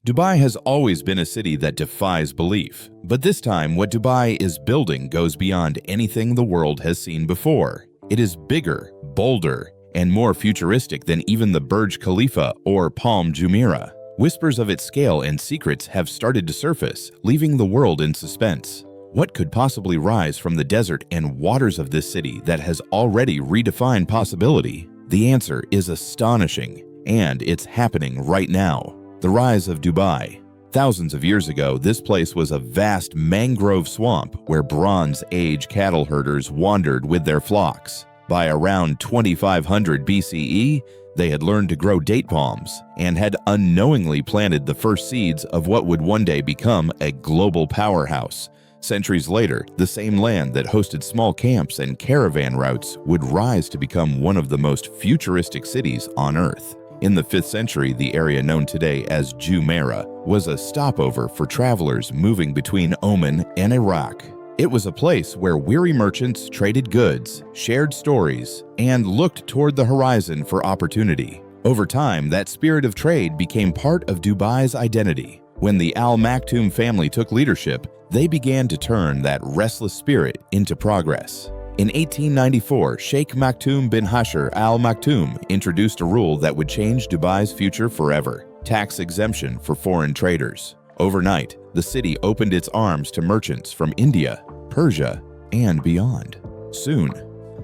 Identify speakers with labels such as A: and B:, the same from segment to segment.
A: Dubai has always been a city that defies belief, but this time what Dubai is building goes beyond anything the world has seen before. It is bigger, bolder, and more futuristic than even the Burj Khalifa or Palm Jumeirah. Whispers of its scale and secrets have started to surface, leaving the world in suspense. What could possibly rise from the desert and waters of this city that has already redefined possibility? The answer is astonishing, and it's happening right now. The rise of Dubai. Thousands of years ago, this place was a vast mangrove swamp where Bronze Age cattle herders wandered with their flocks. By around 2500 BCE, they had learned to grow date palms and had unknowingly planted the first seeds of what would one day become a global powerhouse. Centuries later, the same land that hosted small camps and caravan routes would rise to become one of the most futuristic cities on Earth. In the 5th century, the area known today as Jumeirah was a stopover for travelers moving between Oman and Iraq. It was a place where weary merchants traded goods, shared stories, and looked toward the horizon for opportunity. Over time, that spirit of trade became part of Dubai's identity. When the Al Maktoum family took leadership, they began to turn that restless spirit into progress. In 1894, Sheikh Maktoum bin Hashir Al Maktoum introduced a rule that would change Dubai's future forever: tax exemption for foreign traders. Overnight, the city opened its arms to merchants from India, Persia, and beyond. Soon,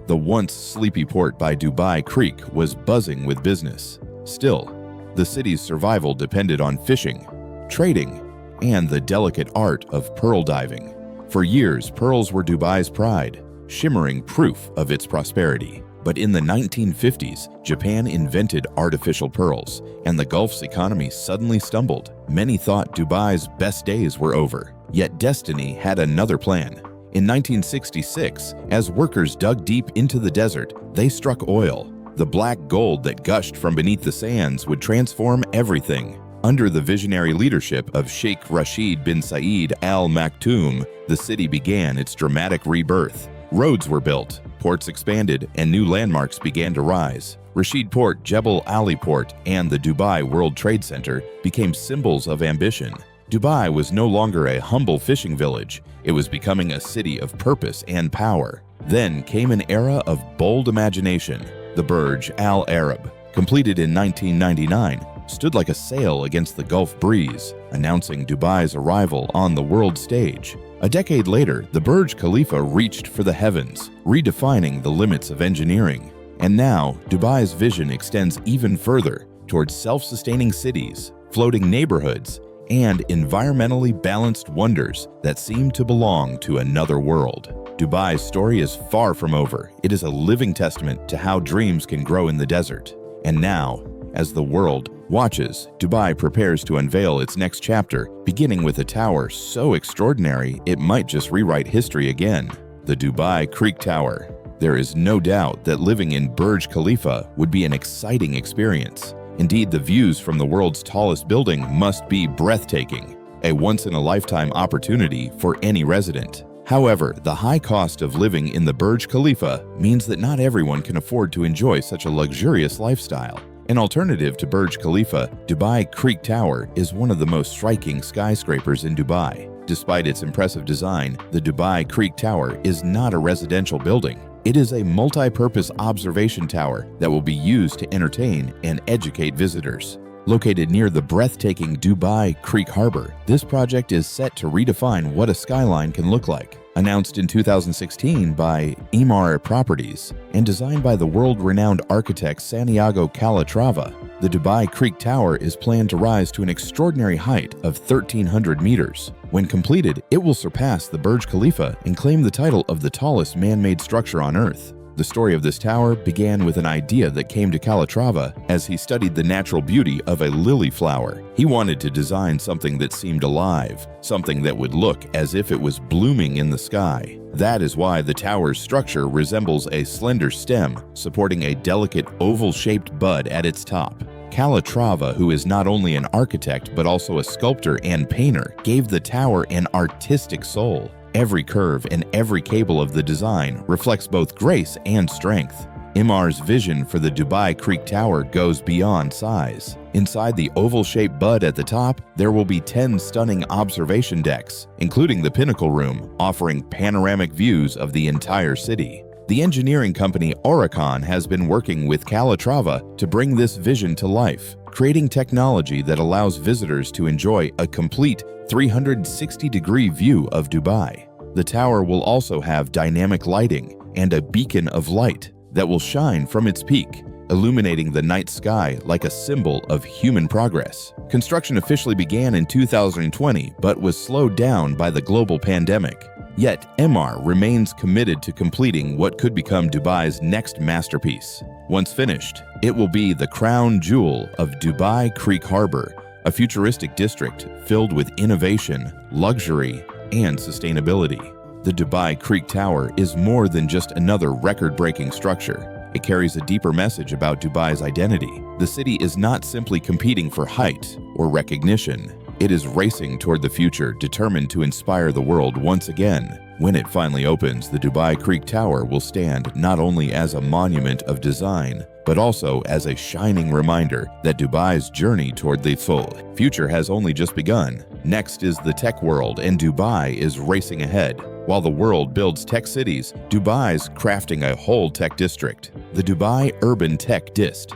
A: the once sleepy port by Dubai Creek was buzzing with business. Still, the city's survival depended on fishing, trading, and the delicate art of pearl diving. For years, pearls were Dubai's pride, shimmering proof of its prosperity. But in the 1950s, Japan invented artificial pearls, and the Gulf's economy suddenly stumbled. Many thought Dubai's best days were over, yet destiny had another plan. In 1966, as workers dug deep into the desert, they struck oil. The black gold that gushed from beneath the sands would transform everything. Under the visionary leadership of Sheikh Rashid bin Saeed Al Maktoum, the city began its dramatic rebirth. Roads were built, ports expanded, and new landmarks began to rise. Rashid Port, Jebel Ali Port, and the Dubai World Trade Center became symbols of ambition. Dubai was no longer a humble fishing village. It was becoming a city of purpose and power. Then came an era of bold imagination. The Burj Al Arab, completed in 1999, stood like a sail against the Gulf breeze, announcing Dubai's arrival on the world stage. A decade later, the Burj Khalifa reached for the heavens, redefining the limits of engineering. And now, Dubai's vision extends even further towards self-sustaining cities, floating neighborhoods, and environmentally balanced wonders that seem to belong to another world. Dubai's story is far from over. It is a living testament to how dreams can grow in the desert. And now, as the world watches, Dubai prepares to unveil its next chapter, beginning with a tower so extraordinary it might just rewrite history again. The Dubai Creek Tower. There is no doubt that living in Burj Khalifa would be an exciting experience. Indeed, the views from the world's tallest building must be breathtaking, a once-in-a-lifetime opportunity for any resident. However, the high cost of living in the Burj Khalifa means that not everyone can afford to enjoy such a luxurious lifestyle. An alternative to Burj Khalifa, Dubai Creek Tower is one of the most striking skyscrapers in Dubai. Despite its impressive design, the Dubai Creek Tower is not a residential building. It is a multi-purpose observation tower that will be used to entertain and educate visitors. Located near the breathtaking Dubai Creek Harbor, this project is set to redefine what a skyline can look like. Announced in 2016 by Emaar Properties and designed by the world-renowned architect Santiago Calatrava, the Dubai Creek Tower is planned to rise to an extraordinary height of 1,300 meters. When completed, it will surpass the Burj Khalifa and claim the title of the tallest man-made structure on Earth. The story of this tower began with an idea that came to Calatrava as he studied the natural beauty of a lily flower. He wanted to design something that seemed alive, something that would look as if it was blooming in the sky. That is why the tower's structure resembles a slender stem supporting a delicate oval-shaped bud at its top. Calatrava, who is not only an architect but also a sculptor and painter, gave the tower an artistic soul. Every curve and every cable of the design reflects both grace and strength. Emar's vision for the Dubai Creek Tower goes beyond size. Inside the oval-shaped bud at the top, there will be 10 stunning observation decks, including the Pinnacle Room, offering panoramic views of the entire city. The engineering company Oricon has been working with Calatrava to bring this vision to life, creating technology that allows visitors to enjoy a complete 360-degree view of Dubai. The tower will also have dynamic lighting and a beacon of light that will shine from its peak, illuminating the night sky like a symbol of human progress. Construction officially began in 2020 but was slowed down by the global pandemic. Yet, Emar remains committed to completing what could become Dubai's next masterpiece. Once finished, it will be the crown jewel of Dubai Creek Harbor, a futuristic district filled with innovation, luxury, and sustainability. The Dubai Creek Tower is more than just another record-breaking structure. It carries a deeper message about Dubai's identity. The city is not simply competing for height or recognition. It is racing toward the future, determined to inspire the world once again. When it finally opens, the Dubai Creek Tower will stand not only as a monument of design, but also as a shining reminder that Dubai's journey toward the future has only just begun. Next is the tech world, and Dubai is racing ahead. While the world builds tech cities, Dubai's crafting a whole tech district, the Dubai Urban Tech Dist.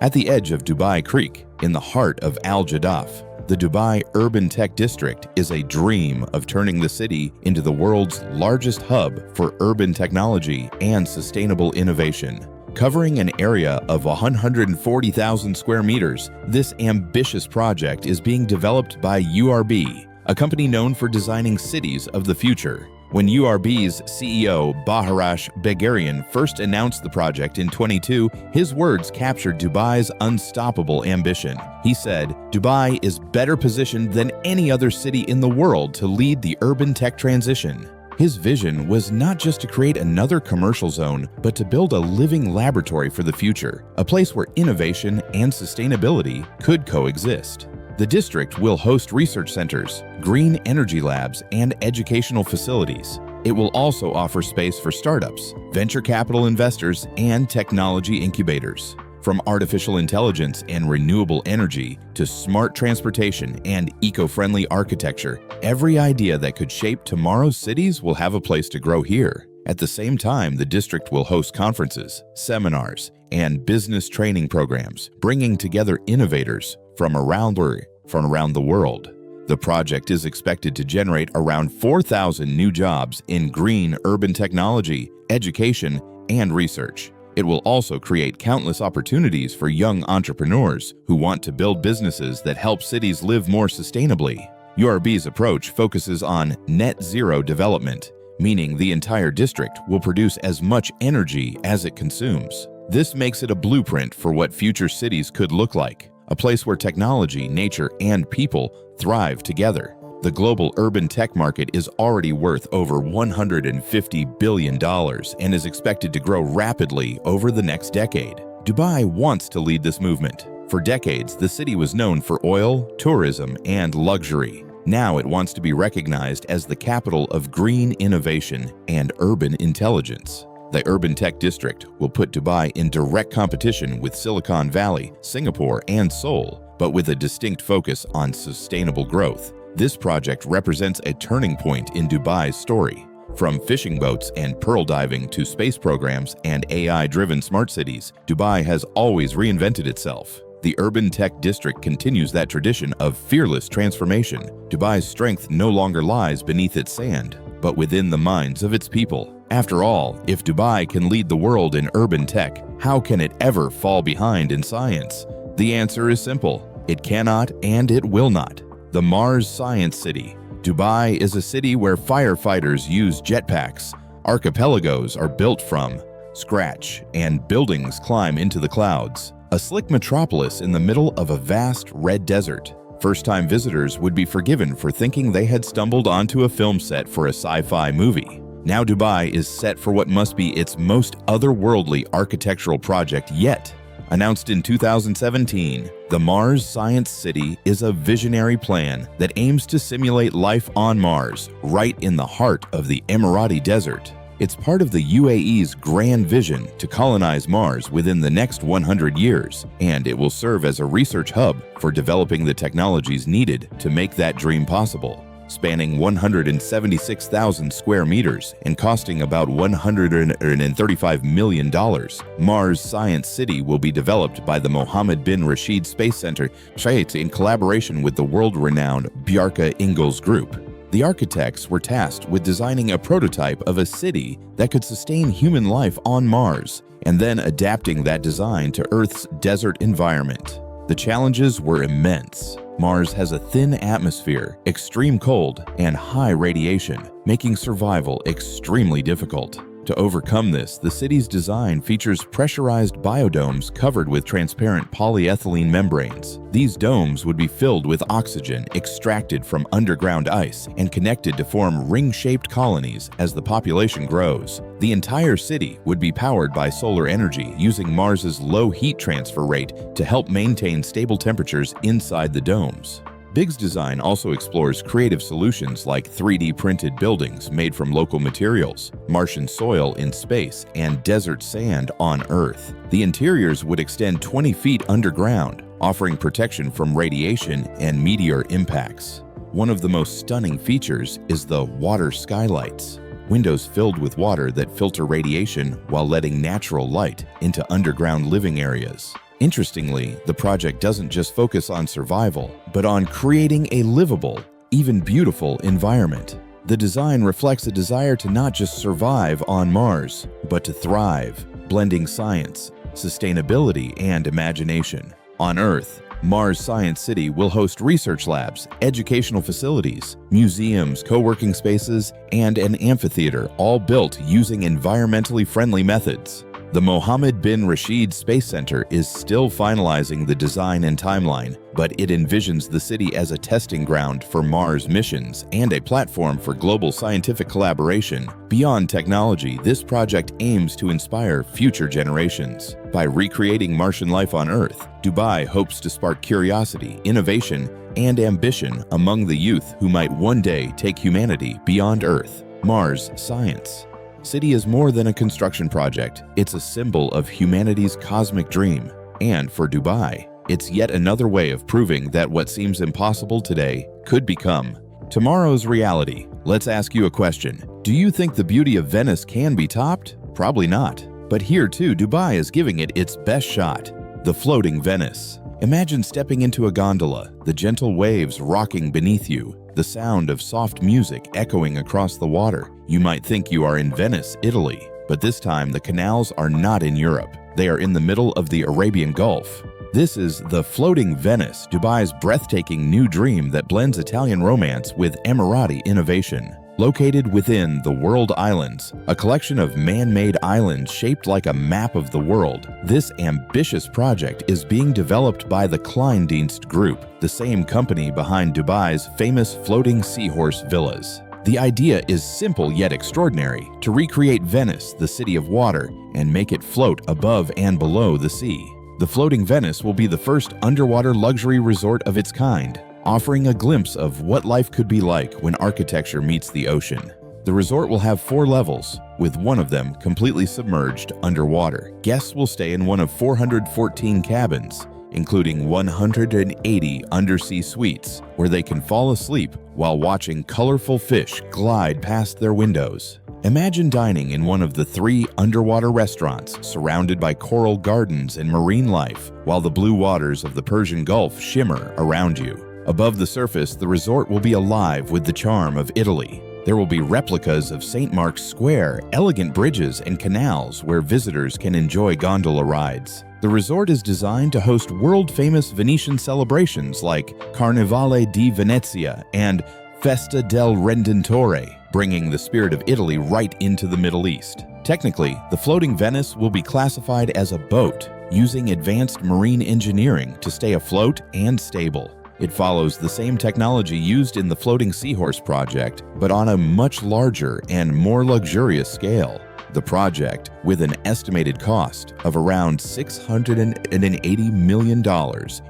A: At the edge of Dubai Creek, in the heart of Al Jadaf, the Dubai Urban Tech District is a dream of turning the city into the world's largest hub for urban technology and sustainable innovation. Covering an area of 140,000 square meters, this ambitious project is being developed by URB, a company known for designing cities of the future. When URB's CEO Baharash Begarian first announced the project in 2022, his words captured Dubai's unstoppable ambition. He said, "Dubai is better positioned than any other city in the world to lead the urban tech transition." His vision was not just to create another commercial zone, but to build a living laboratory for the future, a place where innovation and sustainability could coexist. The district will host research centers, green energy labs, and educational facilities. It will also offer space for startups, venture capital investors, and technology incubators. From artificial intelligence and renewable energy to smart transportation and eco-friendly architecture, every idea that could shape tomorrow's cities will have a place to grow here. At the same time, the district will host conferences, seminars, and business training programs, bringing together innovators from around the world. The project is expected to generate around 4,000 new jobs in green urban technology, education, and research. It will also create countless opportunities for young entrepreneurs who want to build businesses that help cities live more sustainably. URB's approach focuses on net zero development, meaning the entire district will produce as much energy as it consumes. This makes it a blueprint for what future cities could look like, a place where technology, nature, and people thrive together. The global urban tech market is already worth over $150 billion and is expected to grow rapidly over the next decade. Dubai wants to lead this movement. For decades, the city was known for oil, tourism, and luxury. Now it wants to be recognized as the capital of green innovation and urban intelligence. The Urban Tech District will put Dubai in direct competition with Silicon Valley, Singapore, and Seoul, but with a distinct focus on sustainable growth. This project represents a turning point in Dubai's story. From fishing boats and pearl diving to space programs and AI-driven smart cities, Dubai has always reinvented itself. The Urban Tech District continues that tradition of fearless transformation. Dubai's strength no longer lies beneath its sand, but within the minds of its people. After all, if Dubai can lead the world in urban tech, how can it ever fall behind in science? The answer is simple. It cannot and it will not. The Mars Science City. Dubai is a city where firefighters use jetpacks, archipelagos are built from scratch, and buildings climb into the clouds. A slick metropolis in the middle of a vast red desert. First-time visitors would be forgiven for thinking they had stumbled onto a film set for a sci-fi movie. Now Dubai is set for what must be its most otherworldly architectural project yet. Announced in 2017, the Mars Science City is a visionary plan that aims to simulate life on Mars, right in the heart of the Emirati desert. It's part of the UAE's grand vision to colonize Mars within the next 100 years, and it will serve as a research hub for developing the technologies needed to make that dream possible. Spanning 176,000 square meters and costing about $135 million, Mars Science City will be developed by the Mohammed bin Rashid Space Center in collaboration with the world-renowned Bjarke Ingels Group. The architects were tasked with designing a prototype of a city that could sustain human life on Mars, and then adapting that design to Earth's desert environment. The challenges were immense. Mars has a thin atmosphere, extreme cold, and high radiation, making survival extremely difficult. To overcome this, the city's design features pressurized biodomes covered with transparent polyethylene membranes. These domes would be filled with oxygen extracted from underground ice and connected to form ring-shaped colonies as the population grows. The entire city would be powered by solar energy using Mars's low heat transfer rate to help maintain stable temperatures inside the domes. Big's design also explores creative solutions like 3D printed buildings made from local materials, Martian soil in space, and desert sand on Earth. The interiors would extend 20 feet underground, offering protection from radiation and meteor impacts. One of the most stunning features is the water skylights, windows filled with water that filter radiation while letting natural light into underground living areas. Interestingly, the project doesn't just focus on survival, but on creating a livable, even beautiful environment. The design reflects a desire to not just survive on Mars, but to thrive, blending science, sustainability, and imagination. On Earth, Mars Science City will host research labs, educational facilities, museums, co-working spaces, and an amphitheater, all built using environmentally friendly methods. The Mohammed bin Rashid Space Center is still finalizing the design and timeline, but it envisions the city as a testing ground for Mars missions and a platform for global scientific collaboration. Beyond technology, this project aims to inspire future generations. By recreating Martian life on Earth, Dubai hopes to spark curiosity, innovation, and ambition among the youth who might one day take humanity beyond Earth. Mars Science City is more than a construction project. It's a symbol of humanity's cosmic dream. And for Dubai, it's yet another way of proving that what seems impossible today could become tomorrow's reality. Let's ask you a question. Do you think the beauty of Venice can be topped? Probably not. But here too, Dubai is giving it its best shot. The Floating Venice. Imagine stepping into a gondola, the gentle waves rocking beneath you, the sound of soft music echoing across the water. You might think you are in Venice, Italy, but this time the canals are not in Europe. They are in the middle of the Arabian Gulf. This is the Floating Venice, Dubai's breathtaking new dream that blends Italian romance with Emirati innovation. Located within the World Islands, a collection of man-made islands shaped like a map of the world, this ambitious project is being developed by the Kleindienst Group, the same company behind Dubai's famous floating seahorse villas. The idea is simple yet extraordinary: to recreate Venice, the city of water, and make it float above and below the sea. The Floating Venice will be the first underwater luxury resort of its kind, offering a glimpse of what life could be like when architecture meets the ocean. The resort will have 4 levels, with one of them completely submerged underwater. Guests will stay in one of 414 cabins, including 180 undersea suites, where they can fall asleep while watching colorful fish glide past their windows. Imagine dining in one of the 3 underwater restaurants surrounded by coral gardens and marine life, while the blue waters of the Persian Gulf shimmer around you. Above the surface, the resort will be alive with the charm of Italy. There will be replicas of St. Mark's Square, elegant bridges and canals where visitors can enjoy gondola rides. The resort is designed to host world-famous Venetian celebrations like Carnevale di Venezia and Festa del Redentore, bringing the spirit of Italy right into the Middle East. Technically, the Floating Venice will be classified as a boat, using advanced marine engineering to stay afloat and stable. It follows the same technology used in the Floating Seahorse project, but on a much larger and more luxurious scale. The project, with an estimated cost of around $680 million,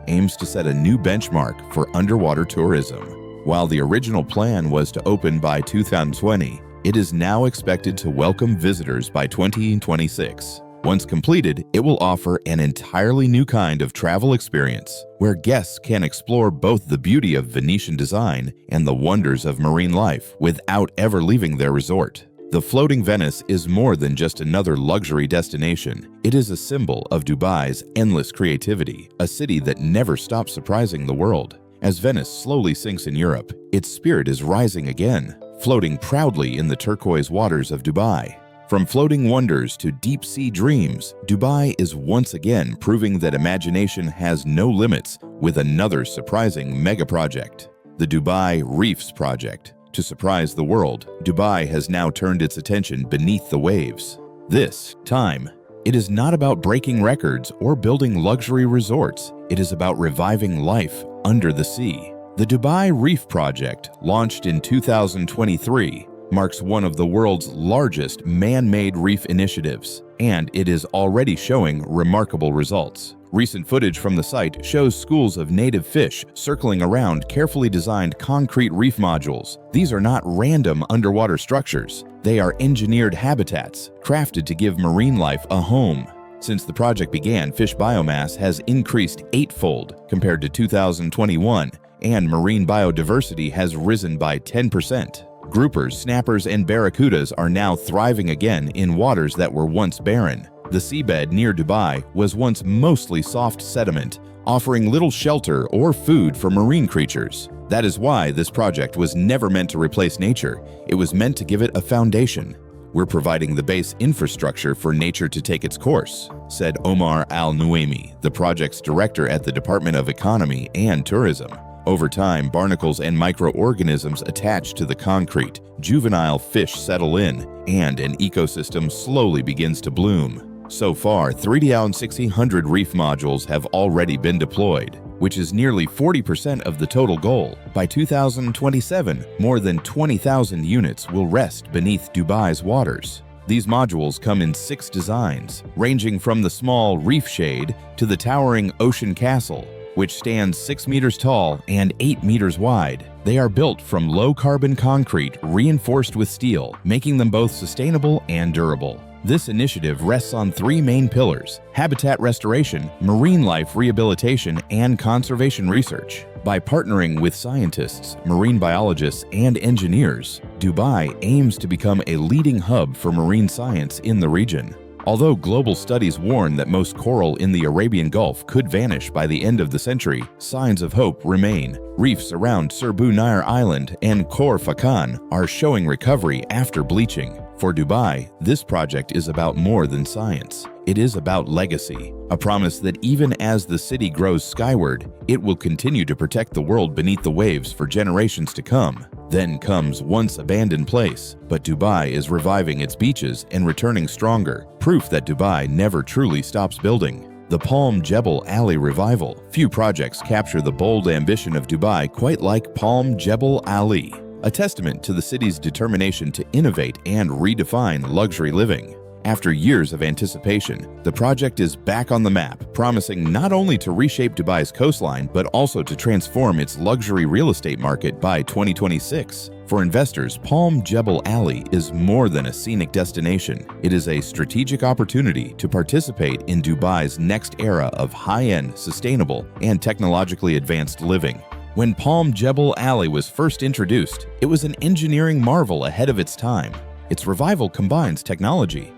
A: aims to set a new benchmark for underwater tourism. While the original plan was to open by 2020, It is now expected to welcome visitors by 2026. Once completed, it will offer an entirely new kind of travel experience where guests can explore both the beauty of Venetian design and the wonders of marine life without ever leaving their resort. The Floating Venice is more than just another luxury destination. It is a symbol of Dubai's endless creativity, a city that never stops surprising the world. As Venice slowly sinks in Europe, its spirit is rising again, floating proudly in the turquoise waters of Dubai. From floating wonders to deep-sea dreams, Dubai is once again proving that imagination has no limits with another surprising mega-project, the Dubai Reefs project. To surprise the world, Dubai has now turned its attention beneath the waves. This time, it is not about breaking records or building luxury resorts. It is about reviving life under the sea. The Dubai Reef project, launched in 2023, marks one of the world's largest man-made reef initiatives, and it is already showing remarkable results. Recent footage from the site shows schools of native fish circling around carefully designed concrete reef modules. These are not random underwater structures. They are engineered habitats, crafted to give marine life a home. Since the project began, fish biomass has increased eightfold compared to 2021, and marine biodiversity has risen by 10%. Groupers, snappers, and barracudas are now thriving again in waters that were once barren. The seabed near Dubai was once mostly soft sediment, offering little shelter or food for marine creatures. That is why this project was never meant to replace nature. It was meant to give it a foundation. "We're providing the base infrastructure for nature to take its course," said Omar Al-Nuaimi, the project's director at the Department of Economy and Tourism. Over time, barnacles and microorganisms attach to the concrete, juvenile fish settle in, and an ecosystem slowly begins to bloom. So far, 3,600 reef modules have already been deployed, which is nearly 40% of the total goal. By 2027, more than 20,000 units will rest beneath Dubai's waters. These modules come in 6 designs, ranging from the small reef shade to the towering ocean castle, which stands 6 meters tall and 8 meters wide. They are built from low-carbon concrete reinforced with steel, making them both sustainable and durable. This initiative rests on 3 main pillars: habitat restoration, marine life rehabilitation, and conservation research. By partnering with scientists, marine biologists, and engineers, Dubai aims to become a leading hub for marine science in the region. Although global studies warn that most coral in the Arabian Gulf could vanish by the end of the century, signs of hope remain. Reefs around Serbu Nair Island and Khor Fakkan are showing recovery after bleaching. For Dubai, this project is about more than science. It is about legacy, a promise that even as the city grows skyward, it will continue to protect the world beneath the waves for generations to come. Then comes once abandoned place, but Dubai is reviving its beaches and returning stronger, proof that Dubai never truly stops building. The Palm Jebel Ali revival. Few projects capture the bold ambition of Dubai quite like Palm Jebel Ali, a testament to the city's determination to innovate and redefine luxury living. After years of anticipation, the project is back on the map, promising not only to reshape Dubai's coastline, but also to transform its luxury real estate market by 2026. For investors, Palm Jebel Ali is more than a scenic destination. It is a strategic opportunity to participate in Dubai's next era of high-end, sustainable, and technologically advanced living. When Palm Jebel Ali was first introduced, it was an engineering marvel ahead of its time. Its revival combines technology,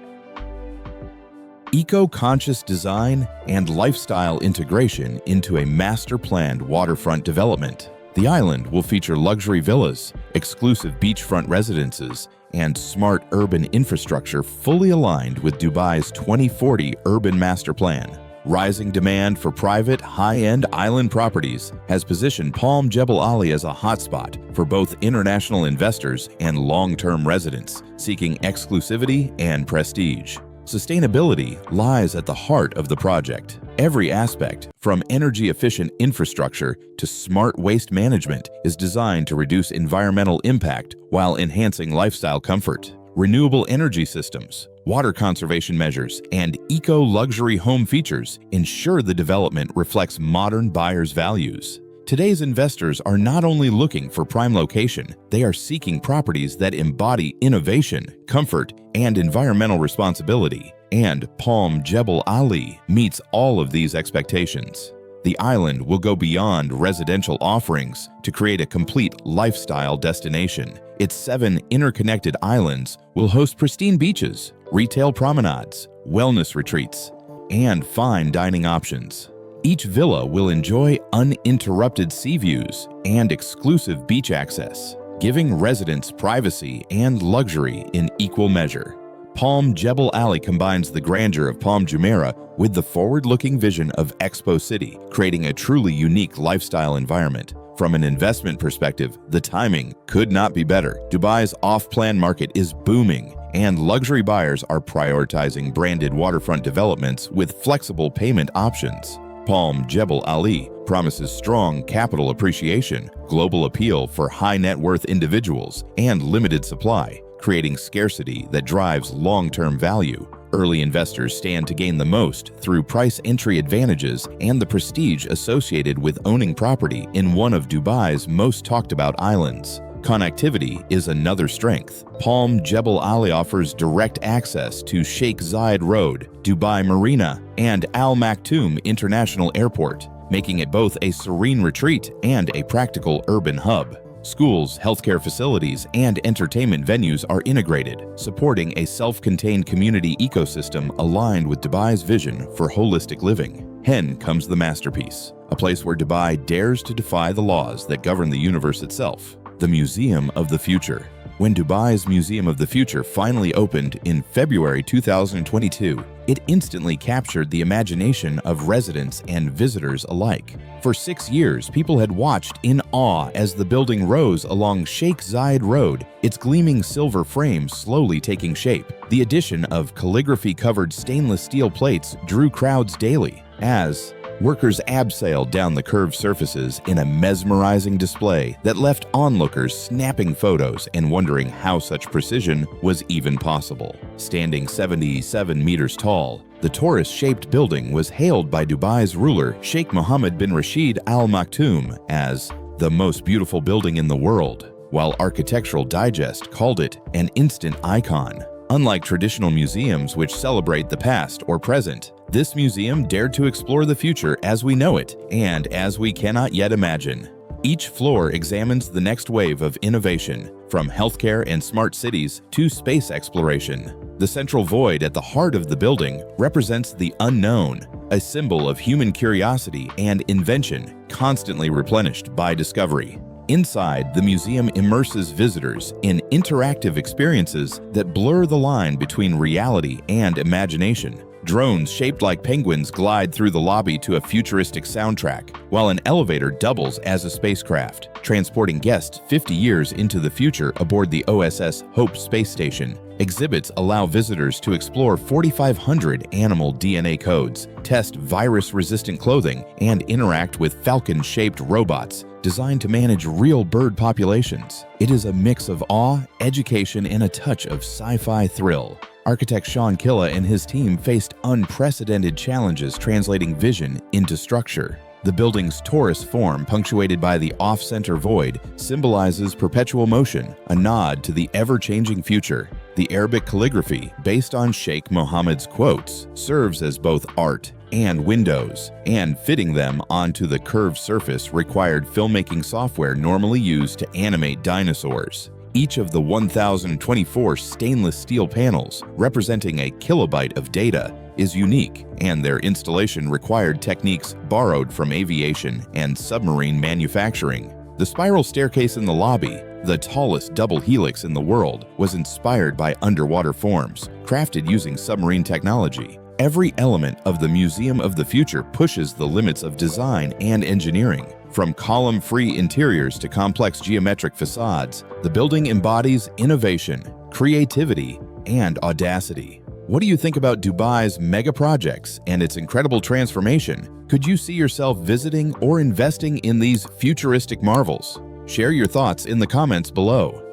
A: eco-conscious design, and lifestyle integration into a master-planned waterfront development. The island will feature luxury villas, exclusive beachfront residences, and smart urban infrastructure fully aligned with Dubai's 2040 Urban Master Plan. Rising demand for private, high-end island properties has positioned Palm Jebel Ali as a hotspot for both international investors and long-term residents seeking exclusivity and prestige. Sustainability lies at the heart of the project. Every aspect, from energy-efficient infrastructure to smart waste management, is designed to reduce environmental impact while enhancing lifestyle comfort. Renewable energy systems, water conservation measures, and eco-luxury home features ensure the development reflects modern buyers' values. Today's investors are not only looking for prime location, they are seeking properties that embody innovation, comfort, and environmental responsibility. And Palm Jebel Ali meets all of these expectations. The island will go beyond residential offerings to create a complete lifestyle destination. Its 7 interconnected islands will host pristine beaches, retail promenades, wellness retreats, and fine dining options. Each villa will enjoy uninterrupted sea views and exclusive beach access, giving residents privacy and luxury in equal measure. Palm Jebel Ali combines the grandeur of Palm Jumeirah with the forward-looking vision of Expo City, creating a truly unique lifestyle environment. From an investment perspective, the timing could not be better. Dubai's off-plan market is booming, and luxury buyers are prioritizing branded waterfront developments with flexible payment options. Palm Jebel Ali promises strong capital appreciation, global appeal for high-net-worth individuals, and limited supply, creating scarcity that drives long-term value. Early investors stand to gain the most through price entry advantages and the prestige associated with owning property in one of Dubai's most talked-about islands. Connectivity is another strength. Palm Jebel Ali offers direct access to Sheikh Zayed Road, Dubai Marina, and Al Maktoum International Airport, making it both a serene retreat and a practical urban hub. Schools, healthcare facilities, and entertainment venues are integrated, supporting a self-contained community ecosystem aligned with Dubai's vision for holistic living. Hen comes the masterpiece, a place where Dubai dares to defy the laws that govern the universe itself. The Museum of the Future. When Dubai's Museum of the Future finally opened in February 2022, it instantly captured the imagination of residents and visitors alike. For 6 years, people had watched in awe as the building rose along Sheikh Zayed Road, its gleaming silver frame slowly taking shape. The addition of calligraphy-covered stainless steel plates drew crowds daily as workers abseiled down the curved surfaces in a mesmerizing display that left onlookers snapping photos and wondering how such precision was even possible. Standing 77 meters tall, the torus-shaped building was hailed by Dubai's ruler Sheikh Mohammed bin Rashid Al Maktoum as the most beautiful building in the world, while Architectural Digest called it an instant icon. Unlike traditional museums which celebrate the past or present, this museum dared to explore the future as we know it and as we cannot yet imagine. Each floor examines the next wave of innovation, from healthcare and smart cities to space exploration. The central void at the heart of the building represents the unknown, a symbol of human curiosity and invention constantly replenished by discovery. Inside, the museum immerses visitors in interactive experiences that blur the line between reality and imagination. Drones shaped like penguins glide through the lobby to a futuristic soundtrack, while an elevator doubles as a spacecraft, transporting guests 50 years into the future aboard the OSS Hope space station. Exhibits allow visitors to explore 4,500 animal DNA codes, test virus-resistant clothing, and interact with falcon-shaped robots designed to manage real bird populations. It is a mix of awe, education, and a touch of sci-fi thrill. Architect Sean Killa and his team faced unprecedented challenges translating vision into structure. The building's torus form, punctuated by the off-center void, symbolizes perpetual motion, a nod to the ever-changing future. The Arabic calligraphy, based on Sheikh Mohammed's quotes, serves as both art and windows, and fitting them onto the curved surface required filmmaking software normally used to animate dinosaurs. Each of the 1,024 stainless steel panels, representing a kilobyte of data, is unique, and their installation required techniques borrowed from aviation and submarine manufacturing. The spiral staircase in the lobby, the tallest double helix in the world, was inspired by underwater forms, crafted using submarine technology. Every element of the Museum of the Future pushes the limits of design and engineering. From column-free interiors to complex geometric facades, the building embodies innovation, creativity, and audacity. What do you think about Dubai's mega projects and its incredible transformation? Could you see yourself visiting or investing in these futuristic marvels? Share your thoughts in the comments below.